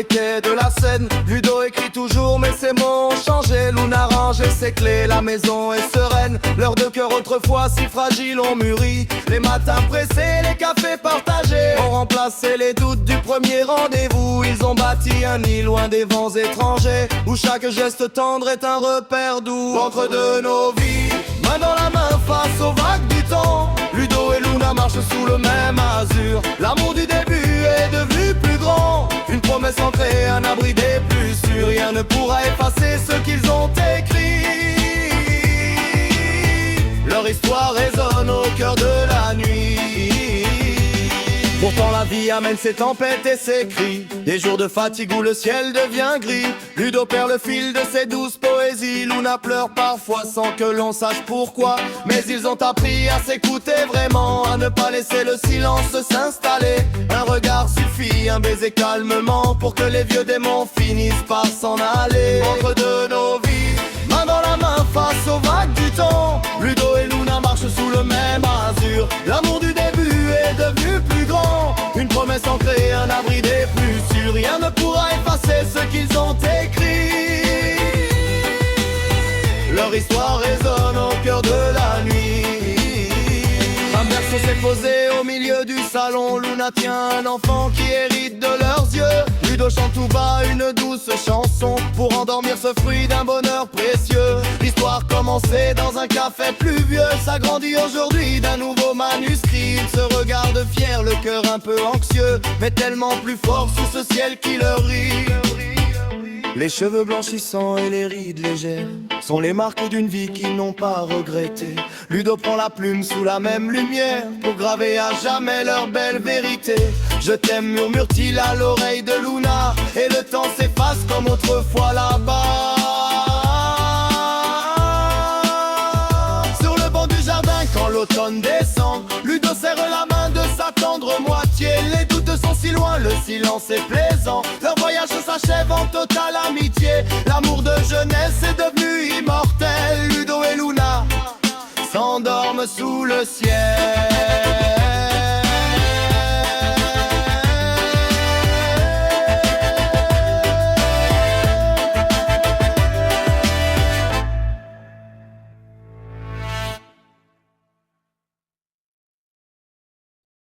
les quais de la Seine. Ludo écrit toujours mais ses mots ont changé. Luna range ses clés, la maison est sereine. Leurs deux cœurs autrefois si fragiles ont mûri. Les matins pressés, les cafés partagés ont remplacé les doutes du premier rendez-vous. Ils ont bâti un nid loin des vents étrangers, où chaque geste tendre est un repère doux. Entre de nos vies, main dans la main face aux vagues du temps, Ludo et Luna marchent sous le même azur. L'amour du début est devenu plus grand, une promesse ancrée, un abri des plus sûrs. Rien ne pourra effacer ce qu'ils ont écrit. Leur histoire résonne au cœur de la nuit. Pourtant la vie amène ses tempêtes et ses cris, des jours de fatigue où le ciel devient gris. Ludo perd le fil de ses douces poésies. Luna pleure parfois sans que l'on sache pourquoi. Mais ils ont appris à s'écouter vraiment, à ne pas laisser le silence s'installer. Un regard suffit, un baiser calmement, pour que les vieux démons finissent par s'en aller. Entre de nos vies, main dans la main face aux vagues du temps, Ludo et Luna marchent sous le même azur. L'amour du début est devenu plus grand, une promesse ancrée, un abri des plus sûrs. Rien ne pourra effacer ce qu'ils ont écrit. Leur histoire résonne au cœur de la nuit. Un berceau s'est posé au milieu du salon. Luna tient un enfant qui hérite de leurs yeux. Ludo chante tout bas une douce chanson pour endormir ce fruit d'un bonheur précieux. L'histoire commençait dans un café pluvieux, s'agrandit aujourd'hui d'un nouveau manuscrit. Ils se regardent fiers, le cœur un peu anxieux, mais tellement plus fort sous ce ciel qui leur rit. Les cheveux blanchissants et les rides légères sont les marques d'une vie qu'ils n'ont pas regrettée. Ludo prend la plume sous la même lumière pour graver à jamais leur belle vérité. Je t'aime, murmure-t-il à l'oreille de Luna, et le temps s'efface comme autrefois là-bas. Sur le banc du jardin quand l'automne descend, Ludo serre la main de sa tendre moitié. Les doutes sont si loin, le silence est plaisant. Leur voyage s'achève en totale amitié. L'amour de jeunesse est devenu immortel. Ludo et Luna s'endorment sous le ciel.